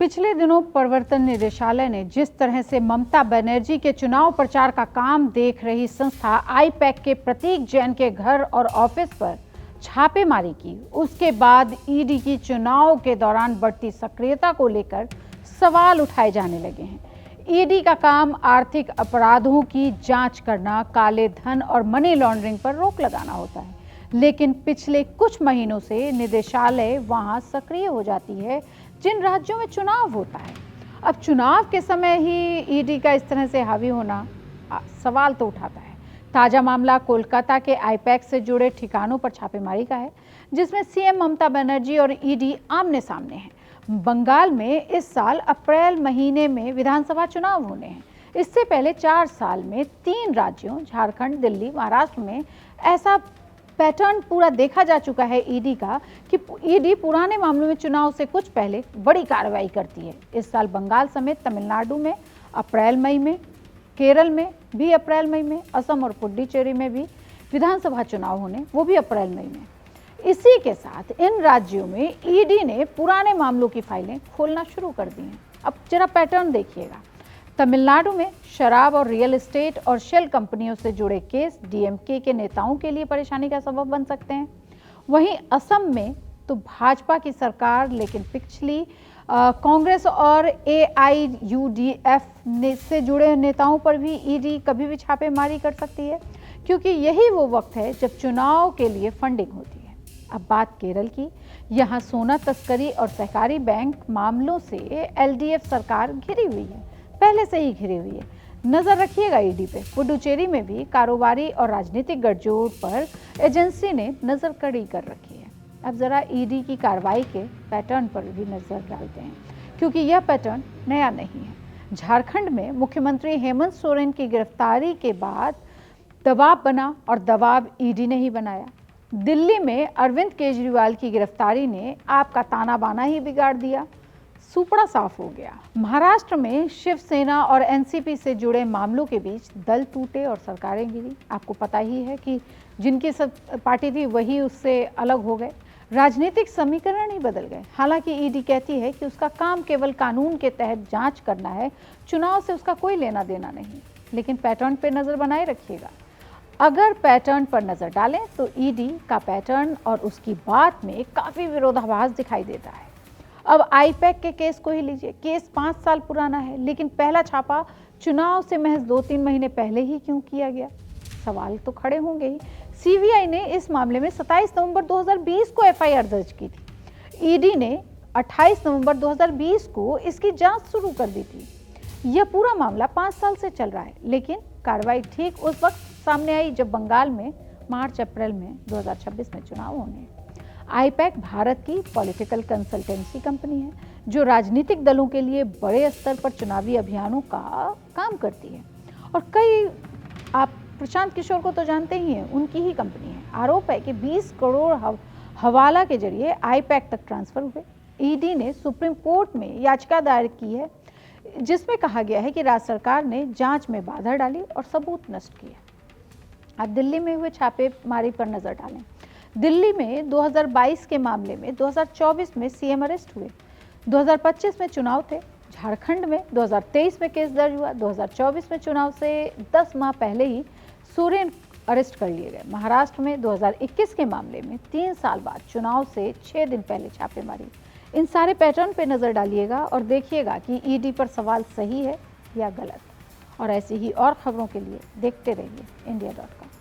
पिछले दिनों प्रवर्तन निदेशालय ने जिस तरह से ममता बनर्जी के चुनाव प्रचार का काम देख रही संस्था आईपैक के प्रतीक जैन के घर और ऑफिस पर छापेमारी की, उसके बाद ईडी की चुनाव के दौरान बढ़ती सक्रियता को लेकर सवाल उठाए जाने लगे हैं। ईडी का काम आर्थिक अपराधों की जांच करना, काले धन और मनी लॉन्ड्रिंग पर रोक लगाना होता है, लेकिन पिछले कुछ महीनों से निदेशालय वहां सक्रिय हो जाती है जिन राज्यों में चुनाव होता है। अब चुनाव के समय ही ईडी का इस तरह से हावी होना सवाल तो उठाता है। ताजा मामला कोलकाता के आईपैक से जुड़े ठिकानों पर छापेमारी का है, जिसमें सीएम ममता बनर्जी और ईडी आमने सामने हैं। बंगाल में इस साल अप्रैल महीने में विधानसभा चुनाव होने हैं। इससे पहले 4 साल में 3 राज्यों झारखंड, दिल्ली, महाराष्ट्र में ऐसा पैटर्न पूरा देखा जा चुका है ईडी का कि ईडी पुराने मामलों में चुनाव से कुछ पहले बड़ी कार्रवाई करती है। इस साल बंगाल समेत तमिलनाडु में अप्रैल मई में, केरल में भी अप्रैल मई में, असम और पुडुचेरी में भी विधानसभा चुनाव होने, वो भी अप्रैल मई में। इसी के साथ इन राज्यों में ईडी ने पुराने मामलों की फाइलें खोलना शुरू कर दी हैं। अब जरा पैटर्न देखिएगा। तमिलनाडु में शराब और रियल एस्टेट और शेल कंपनियों से जुड़े केस डीएमके के नेताओं के लिए परेशानी का सबब बन सकते हैं। वहीं असम में तो भाजपा की सरकार, लेकिन पिछली कांग्रेस और एआईयूडीएफ से जुड़े नेताओं पर भी ईडी कभी भी छापेमारी कर सकती है, क्योंकि यही वो वक्त है जब चुनाव के लिए फंडिंग होती है। अब बात केरल की। यहाँ सोना तस्करी और सहकारी बैंक मामलों से एलडीएफ सरकार घिरी हुई है, पहले से ही घिरी हुई है। नजर रखिएगा ईडी पे। पुडुचेरी में भी कारोबारी और राजनीतिक गठजोड़ पर एजेंसी ने नजर कड़ी कर रखी है। अब जरा ईडी की कार्रवाई के पैटर्न पर भी नजर डालते हैं, क्योंकि यह पैटर्न नया नहीं है। झारखंड में मुख्यमंत्री हेमंत सोरेन की गिरफ्तारी के बाद दबाव बना और दबाव ईडी ने ही बनाया। दिल्ली में अरविंद केजरीवाल की गिरफ्तारी ने आपका ताना बाना ही बिगाड़ दिया, सुपड़ा साफ हो गया। महाराष्ट्र में शिवसेना और एनसीपी से जुड़े मामलों के बीच दल टूटे और सरकारें गिरी। आपको पता ही है कि जिनकी सब पार्टी थी वही उससे अलग हो गए, राजनीतिक समीकरण ही बदल गए। हालांकि ईडी कहती है कि उसका काम केवल कानून के तहत जांच करना है, चुनाव से उसका कोई लेना देना नहीं। लेकिन पैटर्न पर नजर बनाए रखिएगा। अगर पैटर्न पर नजर डालें तो ईडी का पैटर्न और उसकी बात में काफी विरोधाभास दिखाई देता है। अब आईपैक के केस को ही लीजिए। केस 5 साल पुराना है, लेकिन पहला छापा चुनाव से महज 2-3 महीने पहले ही क्यों किया गया? सवाल तो खड़े होंगे ही। सीबीआई ने इस मामले में 27 नवंबर 2020 को एफआईआर दर्ज की थी। ईडी ने 28 नवंबर 2020 को इसकी जांच शुरू कर दी थी। यह पूरा मामला 5 साल से चल रहा है, लेकिन कार्रवाई ठीक उस वक्त सामने आई जब बंगाल में मार्च-अप्रैल में 2026 में चुनाव होने हैं। आईपैक भारत की पॉलिटिकल कंसल्टेंसी कंपनी है, जो राजनीतिक दलों के लिए बड़े स्तर पर चुनावी अभियानों का काम करती है। और कई, आप प्रशांत किशोर को तो जानते ही हैं, उनकी ही कंपनी है। आरोप है कि 20 करोड़ हवाला के जरिए आईपैक तक ट्रांसफर हुए। ईडी ने सुप्रीम कोर्ट में याचिका दायर की है, जिसमें कहा गया है कि राज्य सरकार ने जांच में बाधा डाली और सबूत नष्ट किए। अब दिल्ली में हुए छापेमारी पर नजर डालें। दिल्ली में 2022 के मामले में 2024 में सीएम अरेस्ट हुए, 2025 में चुनाव थे। झारखंड में 2023 में केस दर्ज हुआ, 2024 में चुनाव से 10 माह पहले ही सोरेन अरेस्ट कर लिए गए। महाराष्ट्र में 2021 के मामले में 3 साल बाद चुनाव से 6 दिन पहले छापेमारी। इन सारे पैटर्न पे नजर डालिएगा और देखिएगा कि ईडी पर सवाल सही है या गलत। और ऐसी ही और खबरों के लिए देखते रहिए India.com।